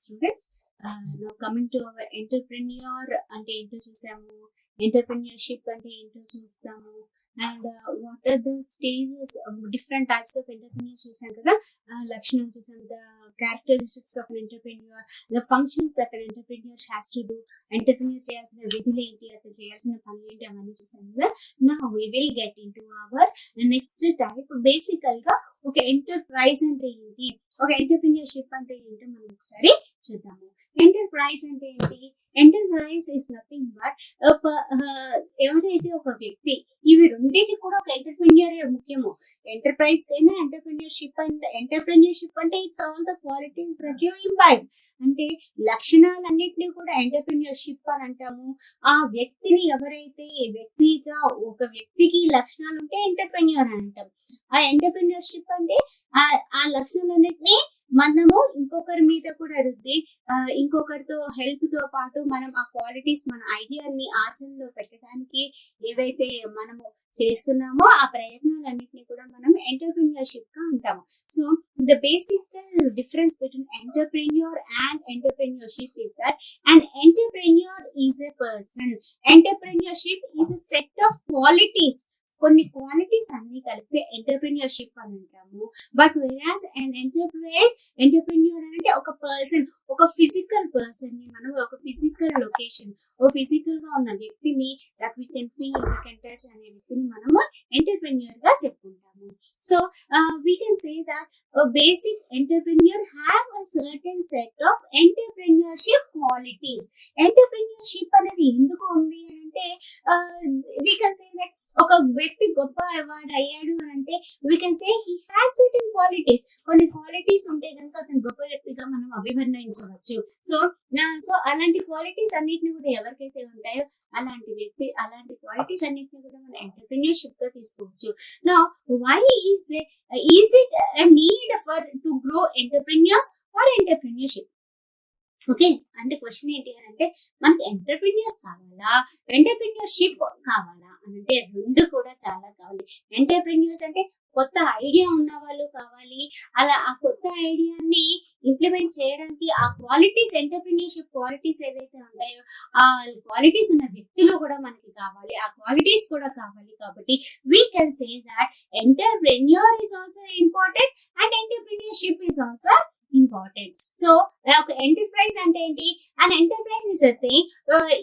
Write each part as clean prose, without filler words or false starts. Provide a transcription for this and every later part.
students. Now coming to our entrepreneur అంటే ఏంటో చూసాము, ఎంటర్ప్రెన్యూర్షిప్ అంటే ఏంటో చూస్తాము, and what are the stages, different types of entrepreneurs చూసాం కదా. లక్షణాలు చూసాం, the characteristics of entrepreneur, the functions that an entrepreneur has to do, entrepreneur చేయాల్సిన విధులు ఏంటి, అతను చేయాల్సిన పనులు ఏంటి, అవన్నీ చూసాం కదా. నా we will get into our next type. బేసికల్ గా ఒక ఎంటర్ప్రైజ్ అంటే ఏంటి, ఒక ఎంటర్ప్రెన్యూర్షిప్ అంటే ఏంటో మనం ఒకసారి చూద్దాము. ఎంటర్ప్రైజ్ అంటే ఏంటి? ఎంటర్ప్రైజ్ ఇస్ నథింగ్ బట్ ఎవరైతే ఒక వ్యక్తి, ఇవి రెండింటికి కూడా ఒక ఎంటర్ప్రెన్యూర్ ముఖ్యము. ఎంటర్ప్రైజ్ కైనా ఎంటర్ప్రెన్యూర్షిప్ అంటే it's all the qualities that you imbibe. అంటే లక్షణాలన్నింటినీ కూడా ఎంటర్ప్రెన్యూర్షిప్ అని అంటాము. ఆ వ్యక్తిని ఎవరైతే వ్యక్తిగా, ఒక వ్యక్తికి లక్షణాలు ఉంటే ఎంటర్ప్రెన్యూర్ అని అంటాం. ఆ ఎంటర్ప్రెన్యూర్షిప్ అంటే ఆ లక్షణాలన్నింటినీ మనము ఇంకొకరి మీద కూడా రుద్ది, ఇంకొకరితో హెల్ప్ తో పాటు మనం ఆ క్వాలిటీస్, మన ఐడియాని ఆచరణలో పెట్టడానికి ఏవైతే మనము చేస్తున్నామో ఆ ప్రయత్నాలన్నింటినీ కూడా మనం ఎంటర్ప్రెన్యూర్షిప్ గా అంటాము. So the basic difference between entrepreneur and entrepreneurship is that an entrepreneur is a person. Entrepreneurship is a set of qualities. కొన్ని క్వాలిటీస్ అన్ని కలిపితే ఎంటర్ప్రెన్యూర్షిప్ అని అంటాము. బట్ వెరాస్ అండ్ ఎంటర్ప్రెన్యూర్ అంటే ఒక పర్సన్, ఒక ఫిజికల్ పర్సన్ ని మనం, ఒక ఫిజికల్ లొకేషన్, ఒక ఫిజికల్ గా ఉన్న వ్యక్తిని, that we can feel, we can touch అనే వ్యక్తిని మనము ఎంటర్ప్రెన్యూర్ గా చెప్పుకుంటాము. So we can say that basic entrepreneur have a certain set of entrepreneurship qualities. Entrepreneurship అనేది ఎందుకు ఉంది అని అంటే, వీ కెన్ సే దట్ ఒక వ్యక్తి గొప్ప అవార్డ్ అయ్యాడు అని అంటే we can say he has certain qualities. కొన్ని క్వాలిటీస్ ఉంటే కనుక అతను గొప్ప వ్యక్తిగా మనం అభివర్ణించవచ్చు. సో అలాంటి క్వాలిటీస్ అన్నిటిని కూడా ఎవరికైతే ఉంటాయో అలాంటి వ్యక్తి, అలాంటి క్వాలిటీస్ అన్నిటిని కూడా మనం ఎంటర్ప్రెన్యూర్షిప్ గా తీసుకోవచ్చు. Now why is it a need for to grow entrepreneurs or entrepreneurship? Okay, అంటే క్వశ్చన్ ఏంటి అని అంటే, మనకి ఎంటర్ప్రెన్యూర్స్ కావాలా, ఎంటర్ప్రెన్యూర్షిప్ కావాలా అని అంటే రెండు కూడా చాలా కావాలి. ఎంటర్ప్రెన్యూర్స్ అంటే కొత్త ఐడియా ఉన్న వాళ్ళు కావాలి. అలా ఆ కొత్త ఐడియాని ఇంప్లిమెంట్ చేయడానికి ఆ క్వాలిటీస్, ఎంటర్ప్రెన్యూర్షిప్ క్వాలిటీస్ ఏవైతే ఉంటాయో ఆ క్వాలిటీస్ ఉన్న వ్యక్తులు కూడా మనకి కావాలి, ఆ క్వాలిటీస్ కూడా కావాలి. కాబట్టి we can say that entrepreneur is also important and entrepreneurship is also important. So ఒక ఎంటర్ప్రైజ్ అంటే ఏంటి? And enterprise is a thing,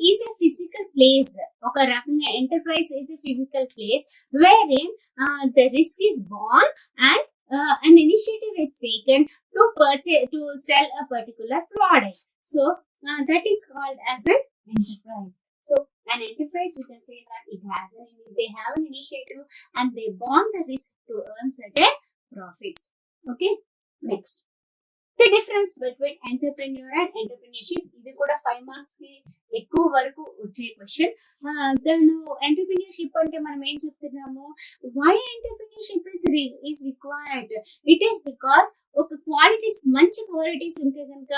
is a physical place. ఒక రకంగా enterprise is a physical place where in the risk is born and an initiative is taken to purchase, to sell a particular product. So that is called as an enterprise. So an enterprise, we can say that they have an initiative and they born the risk to earn certain profits. Okay, next. The difference between entrepreneur and entrepreneurship, ఇది కూడా 5 marks కి ఎక్కువ వరకు వచ్చే question. Entrepreneurship అంటే మనం ఏం చెప్తున్నాము, why entrepreneurship is required? It is because ఒక క్వాలిటీస్, మంచి క్వాలిటీస్ ఉంటే కనుక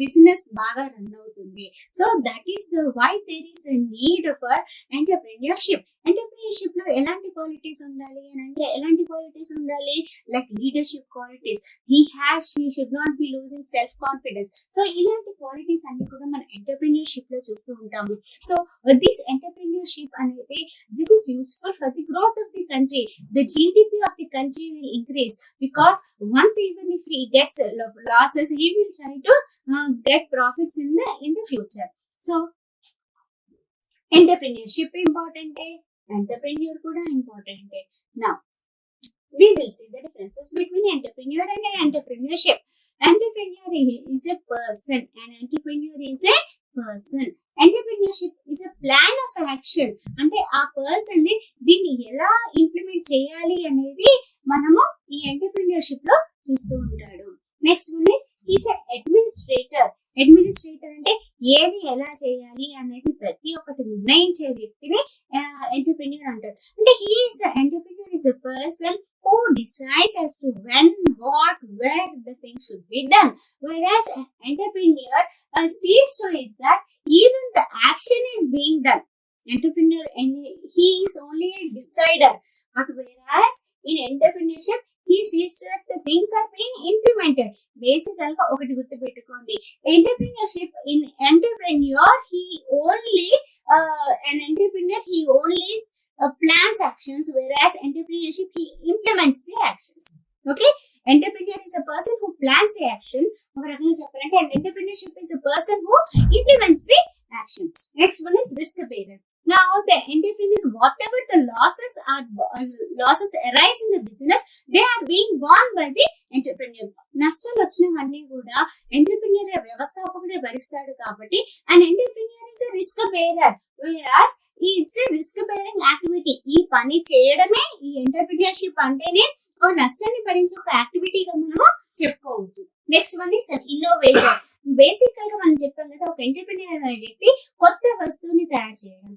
బిజినెస్ బాగా రన్ అవుతుంది. So that is the why there is a need for entrepreneurship. Entrepreneurship లో ఎలాంటి క్వాలిటీస్ ఉండాలి అని అంటే, ఎలాంటి క్వాలిటీస్ ఉండాలి? Like leadership qualities. He should not be losing self confidence. So ఇలాంటి క్వాలిటీస్ అన్ని కూడా మనం ఎంటర్ప్రెన్యూర్షిప్ లో చూస్తూ ఉంటాము. సో దిస్ ఎంటర్ప్రెన్యూర్షిప్ అనేది, this is useful for the growth of the country. The GDP of the country will increase because once, even if he gets losses, he will try to get profits in the future. So entrepreneurship important, entrepreneur kuda important. Now we will see the differences between entrepreneur and entrepreneurship. Entrepreneur is a person and entrepreneur is a person. Entrepreneurship is a plan of action. అంటే ఆ person ని దీన్ని ఎలా implement చేయాలి అనేది మనము ఈ entrepreneurship లో చూస్తూ ఉంటాడు. Next one is is administrator. Administrator అంటే ఏది ఎలా చేయాలి అనేది ప్రతి ఒక్కటి నిర్ణయించే వ్యక్తిని ఎంటర్ప్రెన్యూర్ అంటారు. అంటే he is the entrepreneur is a person who decides as to when, what, where the thing should be done. Whereas an entrepreneur sees to it that even the action is being done. Entrepreneur, and he is only a decider. But whereas in entrepreneurship, he sees that the things are being implemented. Basically ఒకటి గుర్తుపెట్టుకోండి, entrepreneurship in entrepreneur he only an entrepreneur he only plans actions, whereas entrepreneurship he implements the actions. Okay, entrepreneur is a person who plans the action, ఒక రకంగా చెప్పాలంటే and entrepreneurship is a person who implements the actions. Next one is risk bearer. Now the entrepreneur, whatever the losses arise in the business, they are being borne by the entrepreneur. నష్టాలు వచ్చినవన్నీ కూడా entrepreneur వ్యవస్థాపకుడే భరిస్తాడు కాబట్టి an entrepreneur is a risk bearer, whereas it's risk bearing activity. ఈ పని చేయడమే ఈ entrepreneurship అంటేనే ఒక నష్టాన్ని భరించే ఒక యాక్టివిటీగా మనము చెప్పుకోవచ్చు. Next one is innovation. బేసికల్ గా మనం చెప్పాం కదా, ఒక ఎంటర్ప్రెన్యూర్ అనే వ్యక్తి కొత్త వస్తువుని తయారు చేయడం,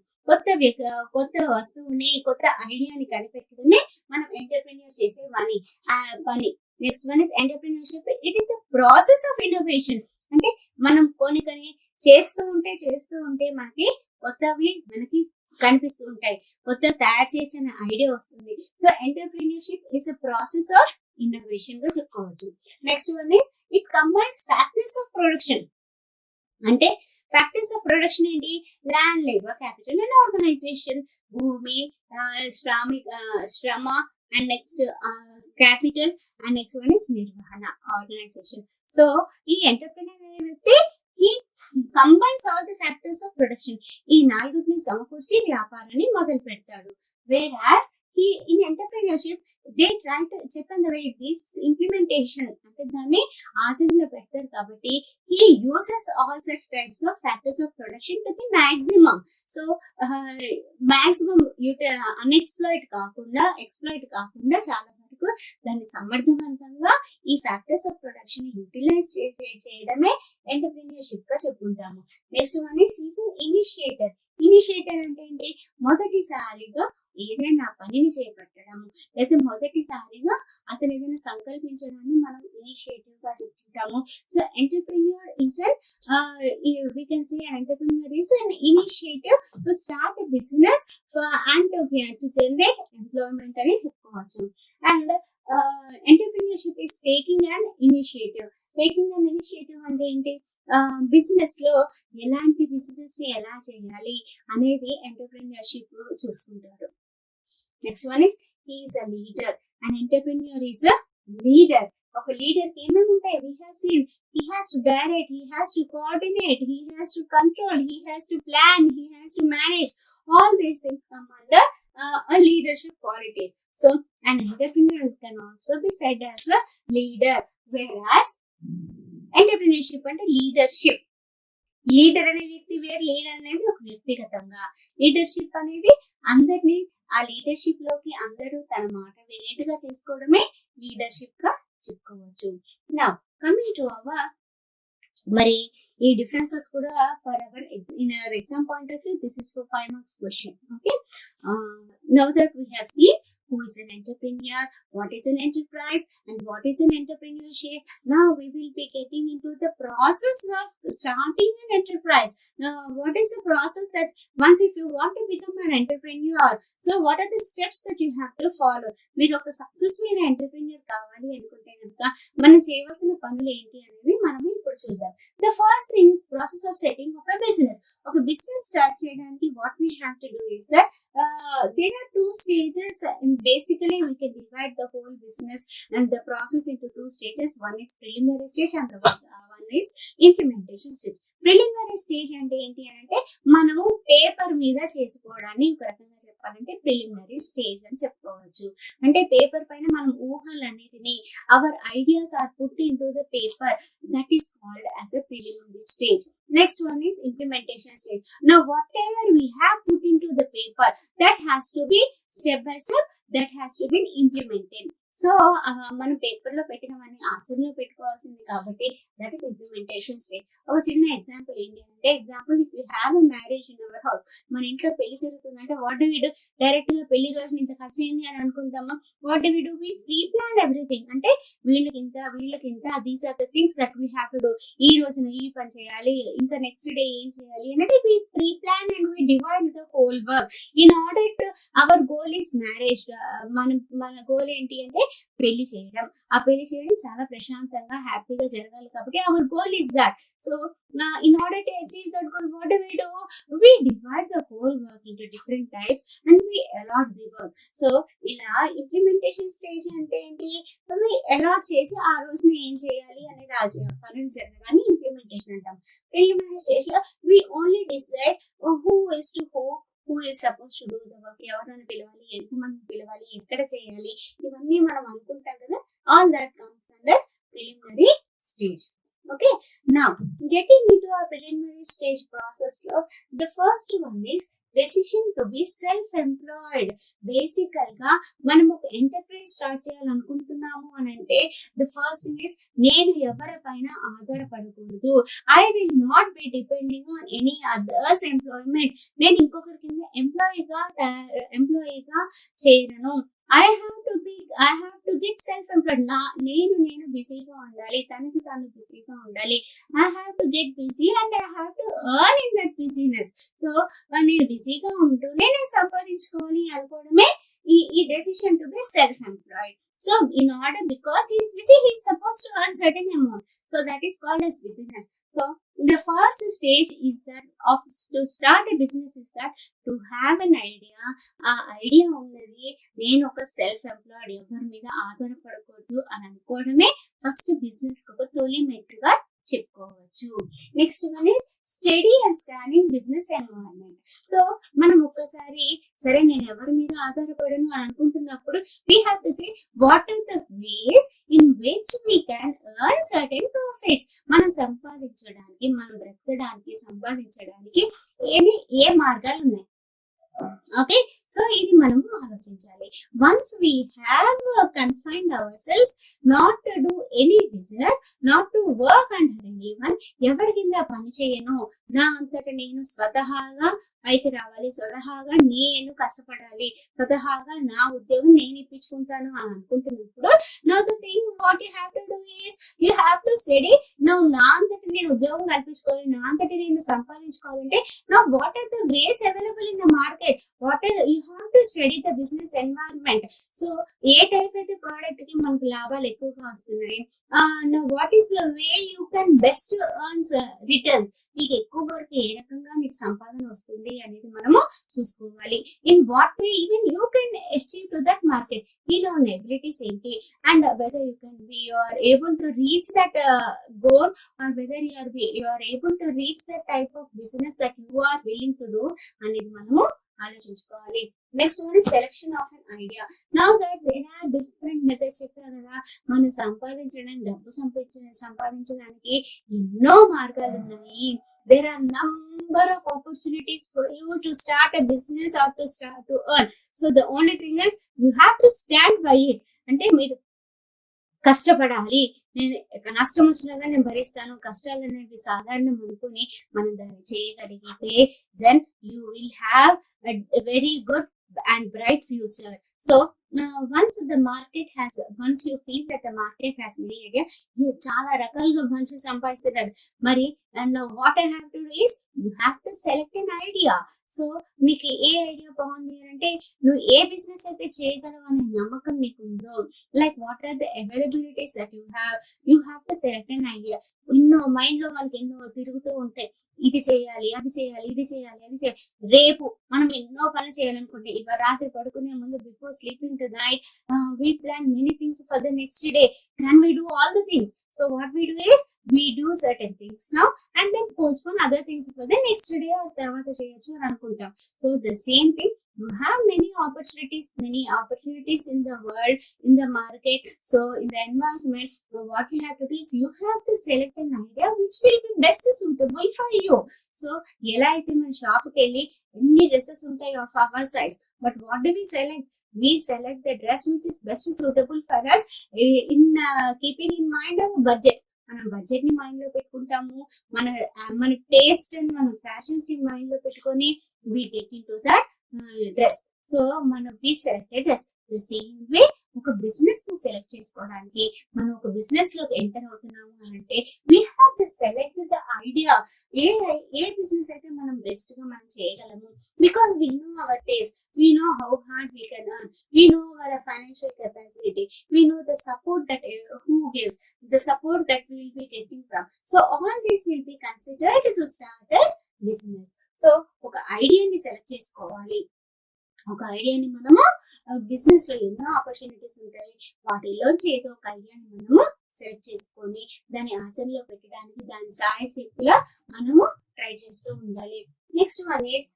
కొత్త వస్తువుని కొత్త ఐడియాని కనిపెట్టడమే మనం ఎంటర్ప్రెన్యూర్ చేసే పని. Next one is entrepreneurship. It is a process of innovation. అంటే మనం కొన్ని చేస్తూ ఉంటే మనకి కొత్తవి మనకి కనిపిస్తూ ఉంటాయి, కొత్త తయారు చేయొచ్చు అనే ఐడియా వస్తుంది. So entrepreneurship is a process of innovation గా చెప్పుకోవచ్చు. Next one is it combines factors of production. అంటే ఫ్యాక్టర్స్ ఆఫ్ ప్రొడక్షన్ ఏంటి? Land, labour, capital and organisation. భూమి, శ్రమ and next capital and next one is నిర్వహణ, organisation. So ఈ entrepreneur అనే వ్యక్తి he combines all the factors of production. ఈ నాలుగుని సమకూర్చి వ్యాపారాన్ని మొదలు పెడతాడు. whereas he in entrepreneurship they try to చెప్పాను కదా, this implementation అంటే దాన్ని ఆచరణలో పెడతారు కాబట్టి he uses all such types of factors of production to the maximum. so maximum exploit కాకుండా చాలా దాన్ని సమర్థవంతంగా ఈ ఫ్యాక్టర్స్ ఆఫ్ ప్రొడక్షన్ యూటిలైజ్ చేయడమే ఎంటర్ప్రెన్యూర్షిప్ గా చెప్పుకుంటాము. Next one is initiator. Initiator అంటే ఏంటి? మొదటిసారిగా ఏదైనా పనిని చేపట్టడము, లేదా మొదటిసారిగా అతను ఏదైనా సంకల్పించడాన్ని మనం ఇనిషియేటివ్ గా చెప్పుకుంటాము. So entrepreneur is we can say an entrepreneur is an initiative to start a business and to generate employment అని చెప్పుకోవచ్చు. And entrepreneurship is taking an initiative. Taking an initiative అంటే ఏంటి? బిజినెస్ లో ఎలాంటి బిజినెస్ ని ఎలా చేయాలి అనేది ఎంటర్ప్రెన్యూర్షిప్ చూసుకుంటారు. Next one is he is a leader. And entrepreneur is a leader. ఒక లీడర్ కి ఏమేమి ఉంటాయి? We have seen he has to direct, he has to coordinate, he has to control, he has to plan, he has to manage. All these things come under a leadership qualities. So an entrepreneur can also be said as a leader, whereas entrepreneurship అంటే leadership. Leader అనే వ్యక్తి వేరు, leader అనేది ఒక వ్యక్తిగతంగా, leadership అనేది అందరినీ ఆ లీడర్షిప్ లోకి అందరూ తన మాట వినేట్టుగా చేసుకోవడమే లీడర్షిప్ గా చెప్పుకోవచ్చు. నా కమింగ్ టు అవర్ మరి ఈ డిఫరెన్సెస్ కూడా for hour in our exam point of view this is for 5 marks question. Okay, now that we have seen who is an entrepreneur, what is an enterprise, and what is an entrepreneurship. Now we will be getting into the process of starting an enterprise. Now what is the process that once if you want to become an entrepreneur, so what are the steps that you have to follow? మీరు ఒక successful entrepreneur కావాలి అనుకుంటే కనుక మనం చేయవలసిన పనులు ఏంటి అనేవి మనం ఇప్పుడు చూద్దాం. The first thing is process of setting up a business. ఒక బిజినెస్ స్టార్ట్ చేయడానికి what we have to do is that there are 2 stages. Basically we can divide the whole business and the process into 2 stages. One is preliminary stage and the one is implementation stage. Preliminary stage అంటే ఏంటి అంటే మనము paper మీద చేసుకోవడాన్ని ఒక రకంగా చెప్పాలంటే preliminary stage అని చెప్పుకోవచ్చు. అంటే పేపర్ పైన మనం ఊహలన్నిటిని our ideas are put in to the paper, that is called as a preliminary stage. Next one is implementation stage. Now whatever we have put into the paper, that has to be step by step, that has to be implemented. So మనం paper లో పెట్టినవన్నీ ఆచరణలో పెట్టుకోవాల్సింది కాబట్టి that is implementation stage. ఒక చిన్న example ఏంటి అంటే, example if you have a marriage in our house, మన ఇంట్లో పెళ్లి జరుగుతుందంటే what do we do? Direct గా పెళ్లి రోజున ఇంత ఖర్చు అయింది అని అనుకుంటామా? What do we do? We pre plan everything. అంటే వీళ్ళకి ఇంత these are the things that we have to do. ఈ రోజున ఈ పని చేయాలి, ఇంకా నెక్స్ట్ డే ఏం చేయాలి అనేది we pre plan and we divide the whole work in order to our goal is marriage. మన గోల్ ఏంటి అంటే పెళ్లి చేయడం. ఆ పెళ్లి చేయడం చాలా ప్రశాంతంగా హ్యాపీగా జరగాలి కాబట్టి hour goal is that. So in order to achieve that goal, what do? We divide the whole work into different types and we allot the work. So ఇలా ఇంప్లిమెంటేషన్ స్టేజ్ అంటే ఏంటి, we allot చేసి ఆ రోజున ఏం చేయాలి అనేది ఆ పనులు జరగడాన్ని ఇంప్లిమెంటేషన్ అంటాం. ప్రిలిమినరీ స్టేజ్ లో we only decide who is supposed to do the work, ఎవరిని పిలవాలి, ఎంతమంది పిలవాలి, ఎక్కడ చేయాలి, ఇవన్నీ మనం అనుకుంటాం కదా. All that comes under preliminary stage. Okay, now getting into our preliminary stage process lo, the first one is decision to be self-employed. Basical గా మనం ఒక ఎంటర్ప్రైజ్ స్టార్ట్ చేయాలనుకుంటున్నాము అని అంటే the first thing is నేను ఎవరిపైన ఆధారపడకూడదు. I will not be depending on any others employment. నేను ఇంకొకరి కింద ఎంప్లాయీగా చేరను. I have to get self-employed. నేను బిజీగా ఉండాలి, తనకి తాను బిజీగా ఉండాలి. I have to get busy and I have to earn in that busyness. So నేను బిజీగా ఉంటూనే నేను సంపాదించుకోవాలి అనుకోవడమే ఈ decision to be self-employed. So in order, because he is busy, he is supposed to earn certain amount. So that is called as business. So the first stage is that to start a business is that to have an idea. ఆ idea ఉన్నది నేను ఒక self-employed, ఎవరి మీద ఆధారపడకూడదు అని అనుకోవడమే first business ఒక తొలి మెట్టుగా చెప్పుకోవచ్చు. Next one is study and scanning business environment. So మనం ఒక్కసారి సరే నేను ఎవరి మీద ఆధారపడను అని అనుకుంటున్నప్పుడు we have to say what are the ways in which we can earn certain profits. మనం సంపాదించడానికి, మనం బ్రతకడానికి, సంపాదించడానికి ఏ మార్గాలు ఉన్నాయి. ఓకే, సో ఇది మనము ఆలోచించాలి. Once we have confined ourselves not to do any business, not to work under anyone, ఎవరి కింద పని చేయను, నా అంతటా నేను స్వతహాగా పైకి రావాలి, స్వతహాగా నేను కష్టపడాలి, స్వతహాగా నా ఉద్యోగం నేను ఇప్పించుకుంటాను అని అనుకుంటున్నప్పుడు now the thing what you have to do is you have to study. నా అంతటా నేను ఉద్యోగం కల్పించుకోవాలి, నా అంతటా నేను సంపాదించుకోవాలంటే నా what are the ways available in the market, you have to study the business environment. So ఏ టైప్ అయితే ప్రోడక్ట్ కి మనకు లాభాలు ఎక్కువగా వస్తున్నాయి, what is the way you can best earns returns, నీకు ఎక్కువ వరకు ఏ రకంగా నీకు సంపాదన వస్తుంది అనేది మనము చూసుకోవాలి. In what way even you can achieve to that market, నీలో ఉన్న ఎబిలిటీస్ ఏంటి, and whether you are able to reach that goal or whether you are able to reach that type of business that you are willing to do అనేది మనము ఆలోచించుకోవాలి. Next one is selection of an idea. Now that there are different methods చెప్పారు కదా, మనం డబ్బు సంపాదించడానికి ఎన్నో మార్గాలు ఉన్నాయి. There are number of opportunities for you to start a business are to earn. So the only thing is you have to stand by it. అంటే మీరు కష్టపడాలి, నేను నష్టం వచ్చినా కానీ నేను భరిస్తాను, కష్టాలు అనేవి సాధారణం అనుకుని మనం దాన్ని చేయగలిగితే then you will have a very good and bright future. So once you feel that the market has many idea, చాలా రకాలుగా మనుషులు సంపాదిస్తున్నారు మరి, and what I have to do is you have to select an idea. So నీకు ఏ idea బాగుంది అంటే నువ్వు ఏ business అయితే చేయగలవు అనే నమ్మకం నీకు ఉందో, like what are the availabilities that you have to select an idea. ఎన్నో మైండ్ లో మనకి ఎన్నో తిరుగుతూ ఉంటాయి, ఇది చేయాలి, అది చేయాలి, ఇది చేయాలి, అది చేయాలి. రేపు మనం ఎన్నో పనులు చేయాలనుకుంటే ఇవాళ రాత్రి పడుకునే ముందు before sleeping to night we plan many things for the next day. Can we do all the things? So what we do is we do certain things now and then postpone other things for the next day or తర్వాత చేయొచ్చు అని అనుకుంటాం. So the same thing, you have many opportunities in the world, in the market, so in the environment. So what you have to do is you have to select an idea which will be best suitable for you. So ఎలా అయితే మన shop కి వెళ్ళి ఎన్ని dresses ఉంటాయి of our size, but what do we select? We select the dress which is best suitable for us in keeping in mind our budget. మనం budget ని mind లో పెట్టుకుంటాము, మన టేస్ట్ అండ్ మన ఫ్యాషన్స్ ని మైండ్ లో పెట్టుకొని we get into that dress. So మనం we select a dress. The same way ఒక బిజినెస్ ని సెలెక్ట్ చేసుకోవడానికి, మనం ఒక బిజినెస్ లోకి ఎంటర్ అవుతున్నాము అంటే we have to select the idea. A business అయితే మనం బెస్ట్ గా మనం చేయగలము, because we know our taste. we know how hard we can earn, we know our financial capacity, we know the support that who gives, the support that we will be getting from. So all this will be considered to start a business. So ఒక ఐడియాని select చేసుకోవాలి. ఒక ఐడియాని మనము business లో ఎన్నో opportunities ఉంటాయి, వాటిలోంచి ఏదో ఒక ఐడియాని మనము సెలెక్ట్ చేసుకొని దాన్ని ఆచరణలో పెట్టడానికి దాని సాయశక్తిలో మనము ట్రై చేస్తూ ఉండాలి. Next one is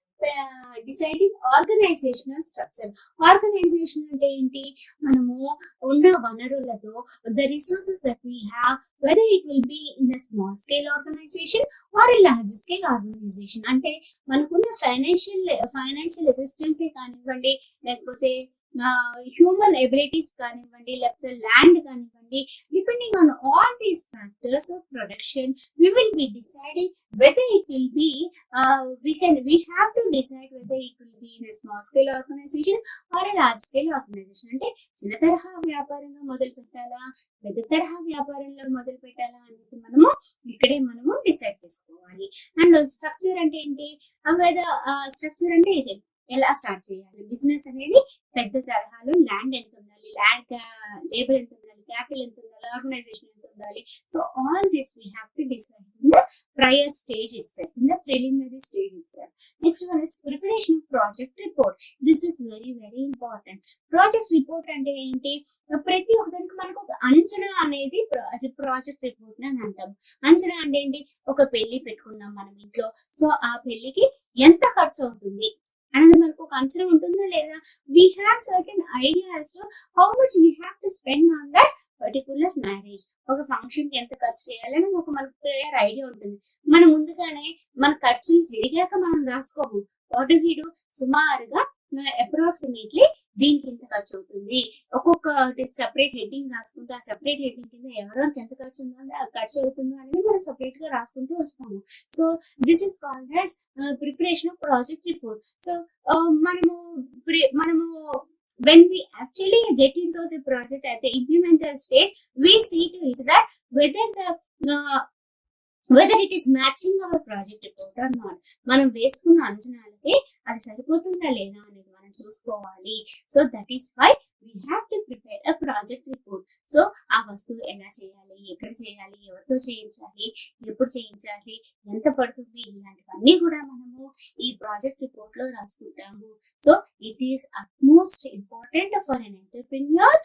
deciding organisational structure. Organisation అంటే ఏంటి? మనము ఉన్న వనరులతో the resources that we have, whether it will be in the small scale organisation or a large scale organisation. అంటే మనకున్న ఫైనాన్షియల్ అసిస్టెన్సే కానివ్వండి, లేకపోతే హ్యూమన్ ఎబిలిటీస్ కానివ్వండి, లేకపోతే ల్యాండ్ కానివ్వండి, depending on all these factors of production we will be deciding whether it will be we have to decide whether it will be in a small scale organization or a large scale organization. అంటే చిన్న తరహా వ్యాపారంగా మొదలు పెట్టాలా, పెద్ద తరహా వ్యాపారంలో మొదలు పెట్టాలా అనేది మనము డిసైడ్ చేసుకోవాలి. అండ్ స్ట్రక్చర్ అంటే ఏంటి? స్ట్రక్చర్ అంటే ఇది ఎలా స్టార్ట్ చేయాలి బిజినెస్ అనేది? పెద్ద తరహాలో ల్యాండ్ ఎంత ఉండాలి, లేబర్ ఎంత ఉండాలి, క్యాపిటల్ ఎంత ఉండాలి, ఆర్గనైజేషన్ ఎంత ఉండాలి. So all this we have to decide in the prior stage itself, in the preliminary stage itself. Next one is preparation of project report. This is very very important. Project report అంటే ఏంటి? ప్రతి ఒక్కరికి మనకు ఒక అంచనా అనేది project report అని అంటాం. అంచనా అంటే ఏంటి? ఒక పెళ్లి పెట్టుకున్నాం మనం ఇంట్లో, సో ఆ పెళ్లికి ఎంత ఖర్చు అవుతుంది అనేది మనకు ఒక అంచనా ఉంటుందా లేదా? We have certain idea as to how much we have to spend on that particular marriage. ఒక ఫంక్షన్ కి ఎంత ఖర్చు చేయాలని మనకు క్లియర్ ఐడియా ఉంటుంది. మనం ముందుగానే మన ఖర్చులు జరిగాక మనం రాసుకోము. What do we do? సుమారుగా అప్రాక్సిమేట్లీ దీనికి ఎంత ఖర్చు అవుతుంది, ఒక్కొక్కటి సెపరేట్ హెడ్డింగ్ రాసుకుంటూ ఆ సెపరేట్ హెడ్డింగ్ కింద ఎవరెవరికి ఎంత ఖర్చు అవుతుందో అనేది మనం సెపరేట్ గా రాసుకుంటూ వస్తాము. So this is called as preparation of project report. So మనము when we actually get into the project at the implemental stage, we see to it that whether it is matching our project report or not. మనం వేసుకున్న అంచనాలకి అది సరిపోతుందా లేదా అనేది మనం చూసుకోవాలి. So that is why we have to prepare a project report. So ఆ వస్తువు ఎలా చేయాలి, ఎక్కడ చేయాలి, ఎవరితో చేయించాలి, ఎప్పుడు చేయించాలి, ఎంత పడుతుంది, ఇలాంటివన్నీ కూడా మనము ఈ ప్రాజెక్ట్ రిపోర్ట్ లో రాసుకుంటాము. So it is utmost important for an entrepreneur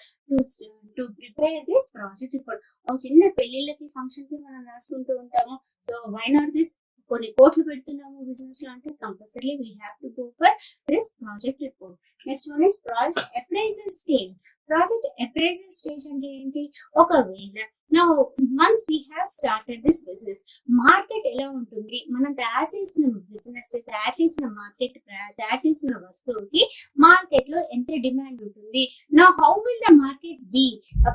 to prepare this project report. ఒక చిన్న పెళ్లిళ్ళకి ఫంక్షన్ కి మనం రాసుకుంటూ ఉంటాము. So why not this? కొన్ని కోట్లు పెడుతున్నాము బిజినెస్ లో అంటే compulsory we have to go for this project report. Next one is project appraisal stage. Project appraisal stage అంటే ఏంటి? ఒకవేళ now once we have started this business, market ఎలా ఉంటుంది, మనం తయారు చేసిన వస్తువుకి మార్కెట్ లో ఎంత డిమాండ్ ఉంటుంది, now how will the market be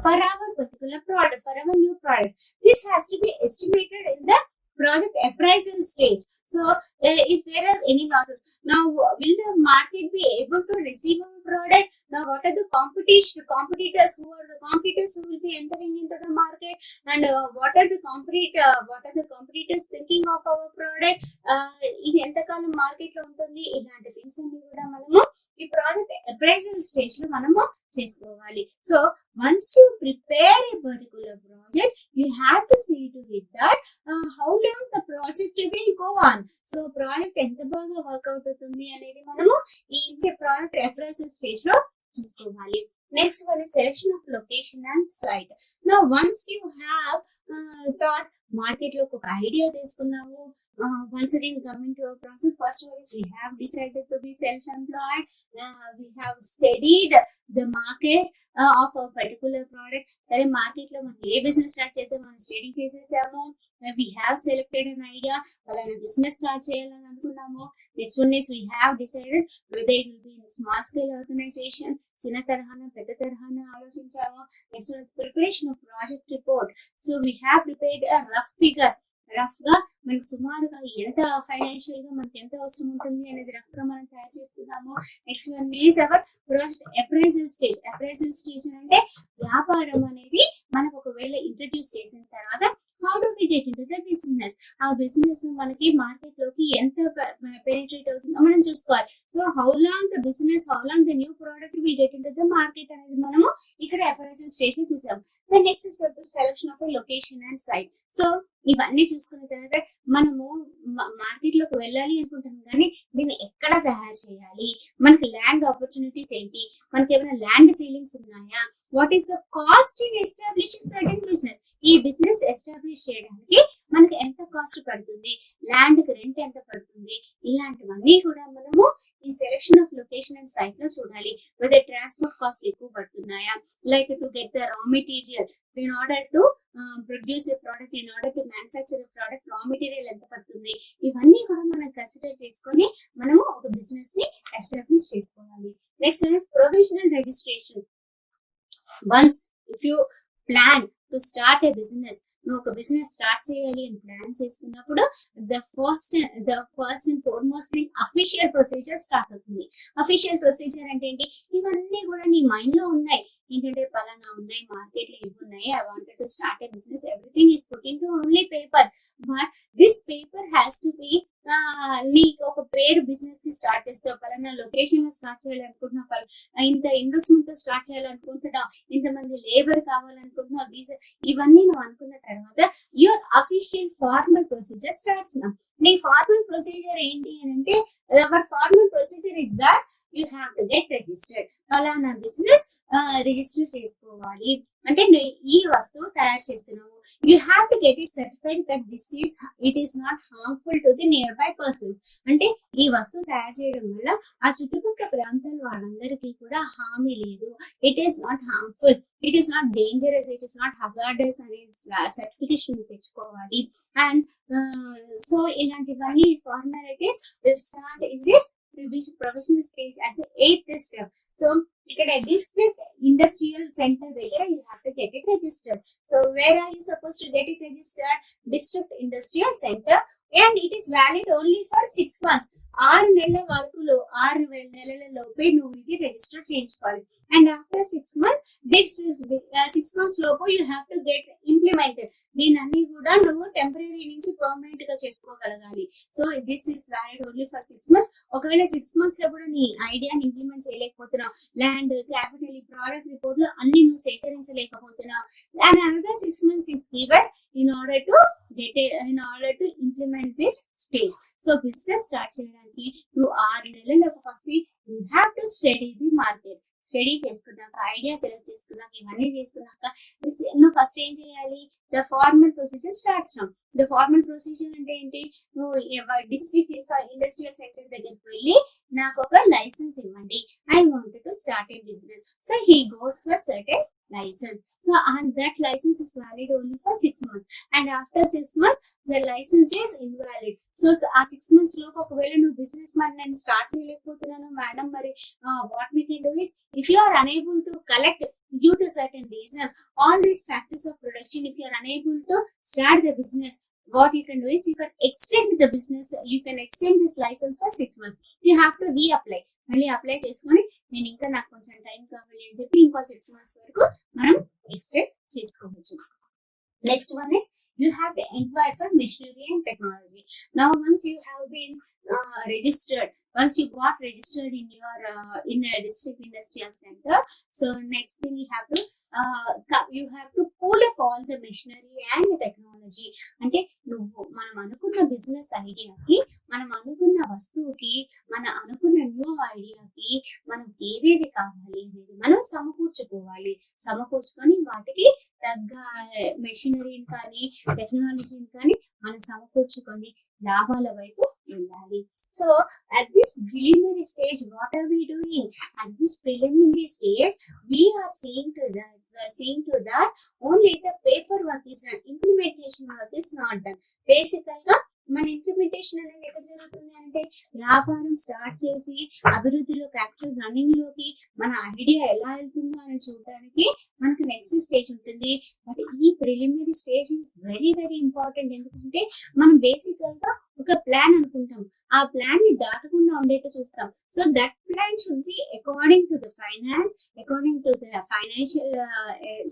for our particular product, for our new product. This has to be estimated in the project appraisal stage. So if there are any losses, now will the market be able to receive our product? Now what are the competitors? Who are the competitors who will be entering into the market? And what are the competitors thinking of our product? ఇది ఎంతకాలం market లో ఉంటుంది? ఇలాంటి things అన్ని కూడా మనము ఈ project appraisal stage లో మనము చేసుకోవాలి. So once you prepare a particular project, you have to see to it that how long the project will go on. So project ఎంత బాగా వర్కౌట్ అవుతుంది అనేది మనము ఈ ప్రాజెక్ట్ అప్రైజల్ స్టేజ్ లో చూసుకోవాలి. Next one is selection of location and site. Now once you have thought, market లో ఒక ఐడియా తీసుకున్నాము. Once again coming to our process, first one is we have decided to be self-employed. We have studied the market of a particular product. సరే market లో మనం ఏ business start చేద్దాం మనం study చేసేసాము. We have selected an idea, వాళ్ళ business start చేయాలని అనుకున్నాము. Next one is we have decided whether it will be in a small scale organization, చిన్న తరహాన పెద్ద తరహాన ఆలోచించాము. Next one is preparation of project report. So we have prepared a rough figure. Rough గా మనకి సుమారుగా ఎంత ఫైనాన్షియల్ గా మనకి ఎంత అవసరం ఉంటుంది అనేది రఫ్ గా మనం తయారు చేసుకున్నాము. Next one is our project appraisal stage. Appraisal stage అంటే వ్యాపారం అనేది మనకు ఒకవేళ ఇంట్రడ్యూస్ చేసిన తర్వాత how do we get into the business, ఆ బిజినెస్ మనకి మార్కెట్ లోకి ఎంత పెనిట్రేట్ అవుతుందో మనం చూసుకోవాలి. So how long the business, how long the new product we get into the market అనేది మనము ఇక్కడ అప్రైజల్ స్టేజ్ లో చూసాం. The next step selection of location and site. So ఇవన్నీ చూసుకున్న తర్వాత మనము మార్కెట్ లోకి వెళ్ళాలి అనుకుంటాం, కానీ దీన్ని ఎక్కడ తయారు చేయాలి, మనకి ల్యాండ్ ఆపర్చునిటీస్ ఏంటి, మనకి ఏమైనా ల్యాండ్ సీలింగ్స్ ఉన్నాయా, what is the cost in establishing certain business, ఈ బిజినెస్ ఎస్టాబ్లిష్ చేయడానికి మనకి ఎంత కాస్ట్ పడుతుంది, ల్యాండ్ కి రెంట్ ఎంత పడుతుంది, ఇలాంటివన్నీ కూడా మనము ఈ selection of location and site లో చూడాలి. వెదర్ ట్రాన్స్పోర్ట్ కాస్ట్ ఎక్కువ పడుతున్నాయా, like to get the raw material in order to produce a product, in order to manufacture a product, raw material ఎంత పడుతుంది, ఇవన్నీ కూడా మనం కన్సిడర్ చేసుకొని మనము ఒక బిజినెస్ ని ఎస్టాబ్లిష్ చేసుకోవాలి. Next is provisional registration. Once if you plan to start A business, నువ్వు ఒక బిజినెస్ స్టార్ట్ చేయాలి అని ప్లాన్ చేసుకున్నప్పుడు the first and foremost thing official procedure start అవుతుంది. అఫీషియల్ ప్రొసీజర్ అంటే ఏంటి, ఇవన్నీ కూడా నీ మైండ్ లో ఉన్నాయి. ఏంటంటే పలానా ఉన్నాయి, మార్కెట్ లో ఇవి ఉన్నాయి, I wanted to start A business, everything is put in to only paper. But this paper has to B, నీకు ఒక పేరు బిజినెస్ కి స్టార్ట్ చేస్తావు, పలానా లొకేషన్ లో స్టార్ట్ చేయాలనుకుంటున్నావు, ఇంత ఇన్వెస్ట్మెంట్ తో స్టార్ట్ చేయాలనుకుంటున్నావు, ఇంతమంది లేబర్ కావాలనుకుంటున్నావు, ఇవన్నీ నువ్వు అనుకున్న తర్వాత your official formal procedure starts now. నీ ఫార్మల్ ప్రొసీజర్ ఏంటి అని అంటే, our formal procedure is that you have to get registered. పలానా బిజినెస్ రిజిస్టర్ చేసుకోవాలి అంటే, నువ్వు ఈ వస్తువు తయారు చేస్తున్నావు, you have to get it certified that it is not harmful to the nearby persons. అంటే ఈ వస్తువు తయారు చేయడం వల్ల ఆ చుట్టుపక్కల ప్రాంతాల వాళ్ళందరికీ కూడా హామీ లేదు, it is not harmful, it is not dangerous, it is not hazardous అనే సర్టిఫికేషన్ తెచ్చుకోవాలి. అండ్ సో ఇలాంటివన్నీ formalities will start in this professional stage at the 8th step. So ఇక్కడ district industrial center దగ్గర you have to get it registered. So where are you supposed to get it registered? District industrial center, and it is valid only for 6 months. 6 నెలల వరకు 6 నెలల లోపే నువ్వు ఇది register చేయించుకోవాలి. And after 6 months, 6 months లోపు you have to get implemented. దీని అన్ని కూడా నువ్వు టెంపరీ నుంచి పర్మనెంట్ గా చేసుకోగలగాలి. So this is valid only for 6 months. ఒకవేళ 6 months లో కూడా నీ ఐడియాని ఇంప్లిమెంట్ చేయలేకపోతున్నావు, ల్యాండ్, క్యాపిటల్, ప్రోడక్ట్ రిపోర్ట్లు అన్ని నువ్వు సేకరించలేకపోతున్నావు, and another 6 months is given in order to implement this stage. So business start చేయడానికి నువ్వు 6 నెలలకు first you have to study the market. Study చేసుకున్నాక, ఐడియా సెలెక్ట్ చేసుకున్నాక, ఇవన్నీ చేసుకున్నాక నువ్వు ఫస్ట్ ఏం చేయాలి, the formal procedure starts now. The formal procedure అంటే ఏంటి, నువ్వు డిస్ట్రిక్ట్ ఇండస్ట్రియల్ సెక్టర్ దగ్గరికి వెళ్ళి నాకు ఒక లైసెన్స్ ఇవ్వండి, I wanted to start A business. So he goes for certain license. So and that license is valid only for 6 months, and after 6 months the license is invalid. So ఆ 6 months లోపు ఒకవేళ నువ్వు business మరి నేను start చేయలేకపోతున్నాను madam, మరి what we can do is, if you are unable to collect due to certain reasons all these factors of production, if you are unable to start the business, what you can do is you can extend the business, you can extend this license for 6 months. You have to reapply, మళ్ళీ apply చేసుకొని నేను ఇంకా నాకు కొంచెం time కావాలి అని చెప్పి ఇంకో 6 months వరకు మనం ఎక్స్టెండ్ చేసుకోవచ్చు. Next one is you have to inquire for machinery and technology. Now once you have been registered, once you got registered in your in a district industrial center, so next thing you have to pull up all the machinery and technology. అంటే నువ్వు మనం అనుకున్న business ఐడియాకి, మనం అనుకున్న వస్తువుకి, మనం అనుకున్న new ఐడియాకి మనకు ఏవేవి కావాలి అనేది మనం సమకూర్చుకొని వాటికి తగ్గ మెషినరీని కానీ టెక్నాలజీని కానీ మనం సమకూర్చుకొని లాభాల వైపు వెళ్ళాలి. So at this preliminary stage, what are we doing? At this preliminary stage, we are seeing to that only the paperwork is done, implementation work is not done. Basically మన ఇంప్లిమెంటేషన్ అనేది ఎక్కడ జరుగుతుంది అంటే వ్యాపారం స్టార్ట్ చేసి అభివృద్ధిలోకి actual running లోకి మన ఐడియా ఎలా వెళ్తుందో అని చూడడానికి మనకు నెక్స్ట్ స్టేజ్ ఉంటుంది. బట్ ఈ preliminary stage is very very important. ఎందుకంటే మనం బేసికల్ గా ఒక ప్లాన్ అనుకుంటాం, ఆ ప్లాన్ ని దాటకుండా ఉండేట్టు చూస్తాం. So that plan should be according to the finance, according to the financial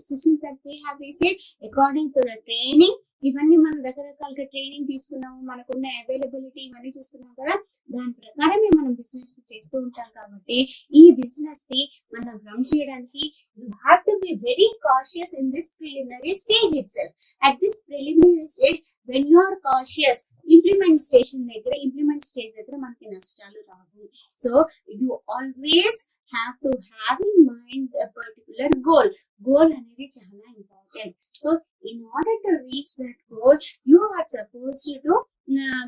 systems that we have received, according to the training. ఇవన్నీ మనం రకరకాలుగా ట్రైనింగ్ తీసుకున్నాము, మనకున్న అవైలబిలిటీ ఇవన్నీ చూసుకున్నాం కదా, దాని ప్రకారమే మనం బిజినెస్ చేస్తూ ఉంటాం. కాబట్టి ఈ బిజినెస్ ని మనం రన్ చేయడానికి you have to be very cautious in this preliminary stage itself. At this preliminary stage when you are cautious, implement stage దగ్గర మనకి నష్టాలు రావు. So you always have to have in mind a particular goal అనేది చాలా important. So in order to reach that goal, you are supposed to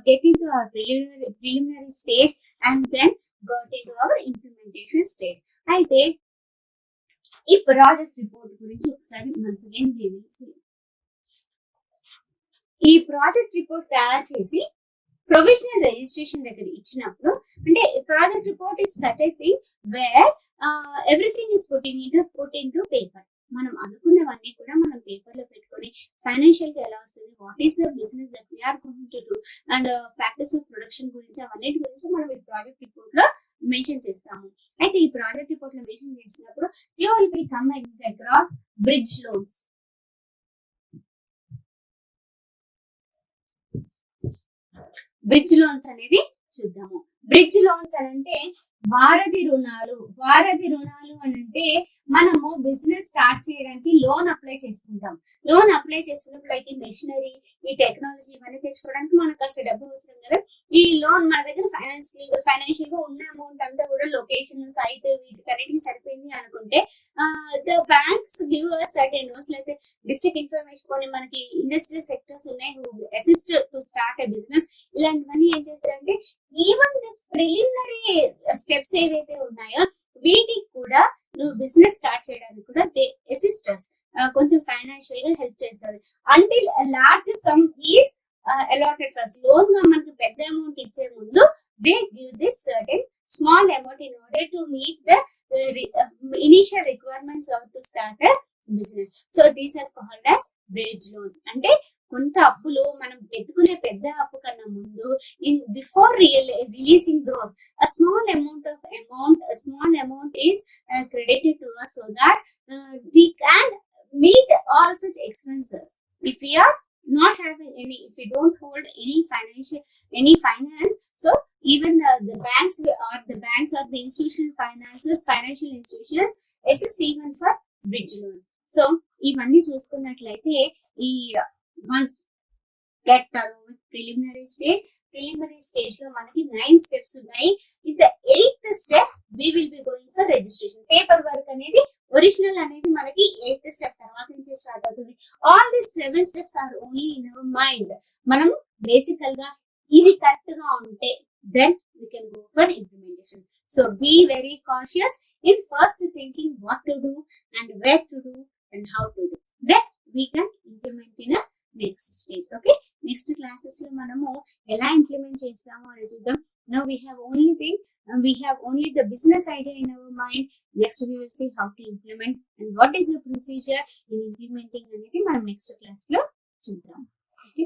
get into our preliminary stage and then got into our implementation stage. అయితే ఈ project report గురించి ఒకసారి once again review. ఈ project report తయారు చేసి provisional registration దగ్గర ఇచ్చినప్పుడు, అంటే project report is certain thing where everything is put into paper. మనం అనుకున్నవన్నీ కూడా మనం పేపర్ లో పెట్టుకొని ఫైనాన్షియల్ గా ఎలా వస్తుంది, what is the business that we are going to do and factors of production గురించి అవన్నిటి గురించి మనం ఈ ప్రాజెక్ట్ రిపోర్ట్ లో మెన్షన్ చేస్తాము. అయితే ఈ ప్రాజెక్ట్ రిపోర్ట్ లో మెన్షన్ చేసినప్పుడు you will be coming across bridge loans. Bridge loans అనేది చూద్దాము. బ్రిడ్జ్ లోన్స్ అని అంటే వారధి రుణాలు అని అంటే మనము బిజినెస్ స్టార్ట్ చేయడానికి లోన్ అప్లై చేసుకుంటాం. లైక్ ఈ మెషినరీ, ఈ టెక్నాలజీ ఇవన్నీ తెచ్చుకోవడానికి మనకు కాస్త డబ్బు అవసరం కదా. ఈ లోన్ మన దగ్గర ఫైనాన్షియల్ గా ఉన్న అమౌంట్ అంతా కూడా లొకేషన్, సైట్ వీటికన్నిటికి సరిపోయింది అనుకుంటే the banks give us certain loans. Like district information కొన్ని మనకి ఇండస్ట్రియల్ సెక్టర్స్ ఉన్నాయి assist to start a business. ఇలాంటివన్నీ ఏం చేస్తారంటే ఈవెన్ దిస్ ప్రిలిమినరీ స్టెప్స్ ఏవైతే ఉన్నాయో వీటికి కూడా నువ్వు బిజినెస్ స్టార్ట్ చేయడానికి కూడా దే అసిస్టర్స్ కొంచెం ఫైనాన్షియల్ గా హెల్ప్ చేస్తారు. Until large sum is allotted first. Loan గా మనకి పెద్ద అమౌంట్ ఇచ్చే ముందు they give this certain small amount in order to meet the initial requirements of to start a business. So these are called as bridge loans. అంటే కొంత అప్పులు మనం పెట్టుకునే పెద్ద అప్పు కన్నా ముందు before releasing those a small amount is credited to us so that we can meet all such expenses. If we are not having any, if we don't hold any finance, so even the banks or the financial institutions assist even for bridge loans. So ఇవన్నీ చూసుకున్నట్లయితే ఈ once get through preliminary stage లో మనకి 9 steps ఉన్నాయి. In the 8th step we will be going for registration. Paper work అనేది original అనేది మనకి 8th step తర్వాత నుంచి స్టార్ట్ అవుతుంది. All these 7 steps are only in our mind. మనం బేసికల్ గా ఇది కరెక్ట్ గా ఉంటే then we can go for implementation. So be very cautious in first thinking what to do and where to do and how to do. Then we can implement in a next stage. Okay, next classes లో మనము ఎలా implement చేస్తామో అని చూద్దాం. Now we have only the business idea in our mind. Next we will see how to implement and what is the procedure in implementing అనేది మనం next class లో చూద్దాం. ఓకే.